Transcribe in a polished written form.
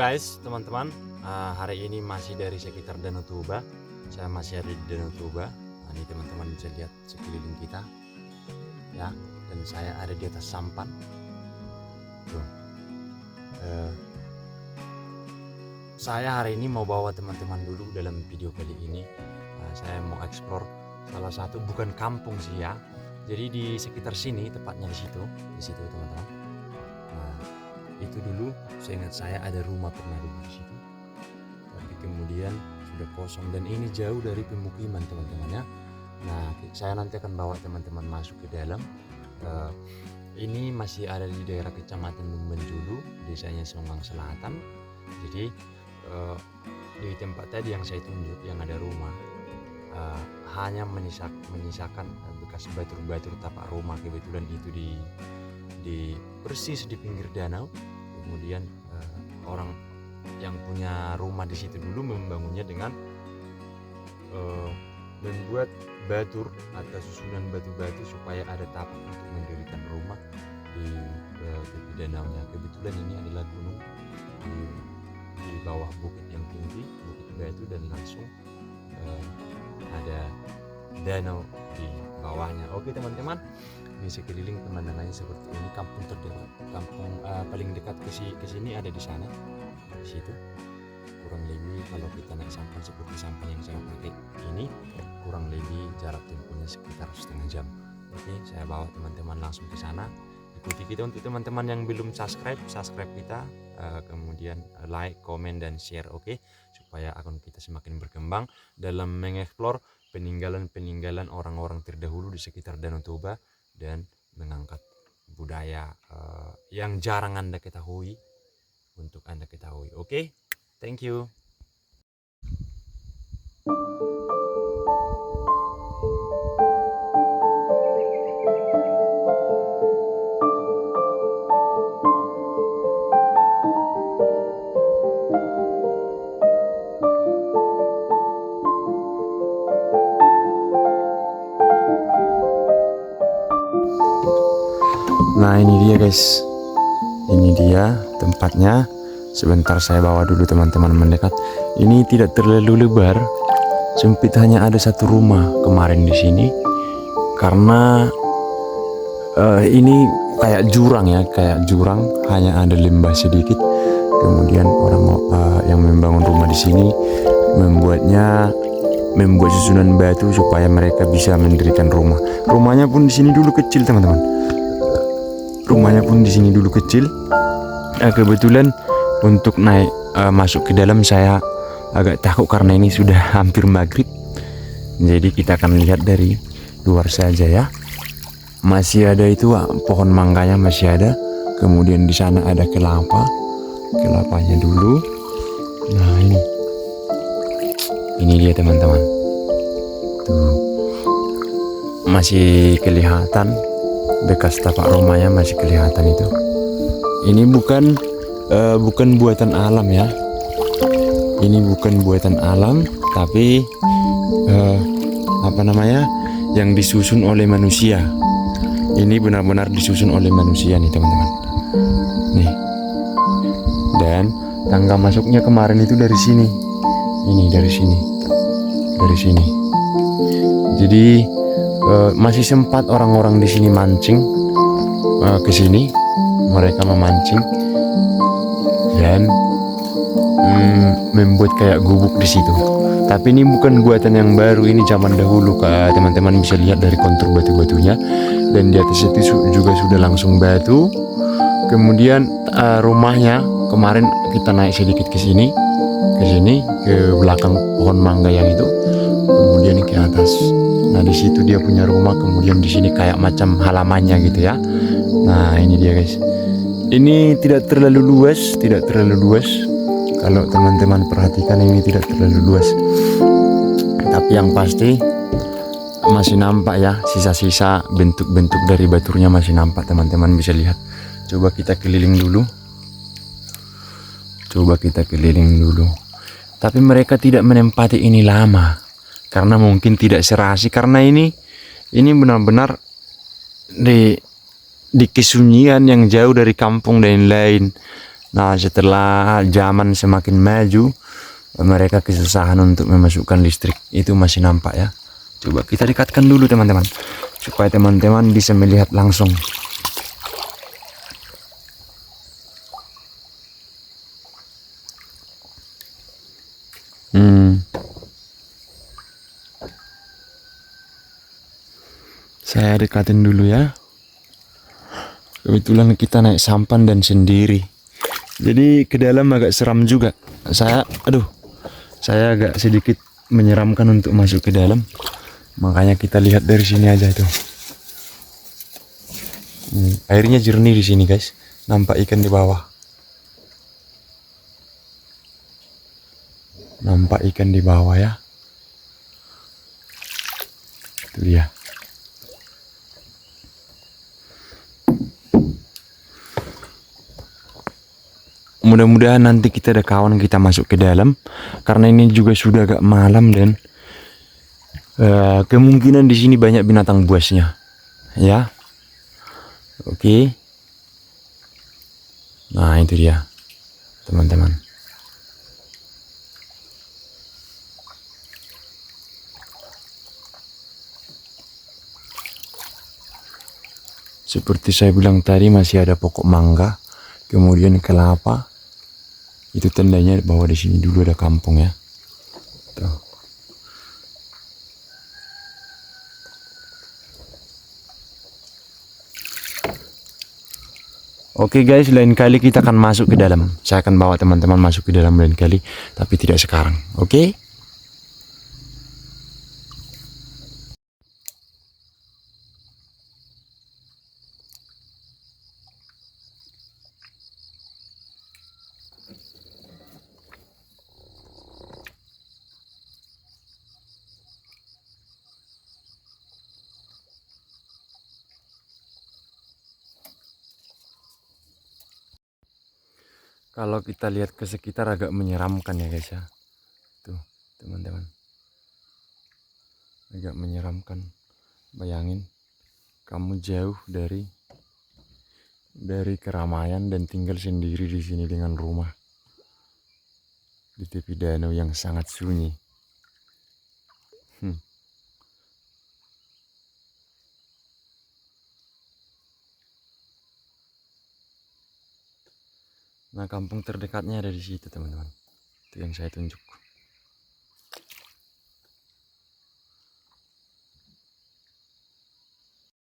guys, teman-teman. Hari ini masih dari sekitar Danau Toba. Saya masih ada di Danau Toba. Ini teman-teman bisa lihat sekeliling kita, ya. Dan saya ada di atas sampan. Tuh. Saya hari ini mau bawa teman-teman dulu dalam video kali ini. Saya mau explore salah satu, bukan kampung sih ya. Jadi di sekitar sini, tepatnya di situ teman-teman. Itu dulu seingat saya ada rumah pernah di situ, tapi kemudian sudah kosong dan ini jauh dari pemukiman teman-teman ya. Nah, saya nanti akan bawa teman-teman masuk ke dalam. Ini masih ada di daerah Kecamatan Lumbenjulu, desanya Songgang Selatan. Jadi di tempat tadi yang saya tunjuk yang ada rumah, hanya menyisakan bekas batur-batur tapak rumah. Kebetulan itu di persis di pinggir danau. Kemudian orang yang punya rumah di situ dulu membangunnya dengan membuat batur atau susunan batu-batu supaya ada tapak untuk mendirikan rumah di tepi danaunya. Kebetulan ini adalah gunung di bawah bukit yang tinggi, bukit batu, dan langsung ada danau di bawahnya. Oke teman-teman, ini sekeliling pemandangannya seperti ini. Kampung terdekat, kampung paling dekat ke sini ada di sana, di situ. Kurang lebih kalau kita naik sampan seperti sampan yang saya pakai ini, kurang lebih jarak tempuhnya sekitar setengah jam. Oke, saya bawa teman-teman langsung ke sana. Ikuti kita. Untuk teman-teman yang belum subscribe kita, kemudian like, comment, dan share, oke, supaya akun kita semakin berkembang dalam mengeksplor peninggalan orang-orang terdahulu di sekitar Danau Toba dan mengangkat budaya yang jarang Anda ketahui untuk Anda ketahui. Oke, thank you. Nah, ini dia guys, ini dia tempatnya. Sebentar saya bawa dulu teman-teman mendekat. Ini tidak terlalu lebar, sempit, hanya ada satu rumah kemarin di sini. Karena ini kayak jurang ya, hanya ada lembah sedikit. Kemudian orang yang membangun rumah di sini membuat susunan batu supaya mereka bisa mendirikan rumah. Rumahnya pun di sini dulu kecil teman-teman. Kebetulan untuk naik masuk ke dalam saya agak takut karena ini sudah hampir maghrib. Jadi kita akan lihat dari luar saja ya. Masih ada itu pohon mangganya masih ada. Kemudian di sana ada kelapanya dulu. Nah, ini dia teman-teman. Tuh, masih kelihatan bekas tapak rumahnya, masih kelihatan itu. Ini bukan buatan alam ya. Ini bukan buatan alam, tapi yang disusun oleh manusia. Ini benar-benar disusun oleh manusia nih teman-teman. Nih. Dan tangga masuknya kemarin itu dari sini. Ini dari sini. Jadi masih sempat orang-orang di sini mancing ke sini. Mereka memancing dan membuat kayak gubuk di situ. Tapi ini bukan buatan yang baru, ini zaman dahulu. Teman-teman bisa lihat dari kontur batu-batunya, dan di atas itu juga sudah langsung batu. Kemudian rumahnya kemarin kita naik sedikit ke sini, ke belakang pohon mangga yang itu, kemudian ke atas. Nah, di situ dia punya rumah, kemudian di sini kayak macam halamannya gitu ya. Nah, ini dia guys. Ini tidak terlalu luas. Kalau teman-teman perhatikan, ini tidak terlalu luas. Tapi yang pasti masih nampak ya, sisa-sisa bentuk-bentuk dari baturnya masih nampak, teman-teman bisa lihat. Coba kita keliling dulu. Tapi mereka tidak menempati ini lama. Karena mungkin tidak serasi, karena ini benar-benar di kesunyian yang jauh dari kampung dan lain-lain. Nah, setelah zaman semakin maju, mereka kesusahan untuk memasukkan listrik. Itu masih nampak ya. Coba kita dekatkan dulu teman-teman, supaya teman-teman bisa melihat langsung. Saya dekatin dulu ya. Kebetulan kita naik sampan dan sendiri, jadi ke dalam agak seram juga. Saya agak sedikit menyeramkan untuk masuk ke dalam. Makanya kita lihat dari sini aja tuh. Airnya jernih di sini guys. Nampak ikan di bawah. Nampak ikan di bawah ya. Itu dia. Mudah-mudahan nanti kita ada kawan kita masuk ke dalam, karena ini juga sudah agak malam dan kemungkinan di sini banyak binatang buasnya. Ya. Oke. Nah, itu dia. Teman-teman. Seperti saya bilang tadi, masih ada pokok mangga, kemudian kelapa. Itu tandanya bahwa di sini dulu ada kampung ya. Tuh. Oke guys, lain kali kita akan masuk ke dalam. Saya akan bawa teman-teman masuk ke dalam lain kali, tapi tidak sekarang. Oke? Kalau kita lihat ke sekitar agak menyeramkan ya guys ya. Tuh, teman-teman. Agak menyeramkan. Bayangin, kamu jauh dari keramaian dan tinggal sendiri di sini dengan rumah di tepi danau yang sangat sunyi. Nah, kampung terdekatnya ada di situ teman-teman. Itu yang saya tunjuk.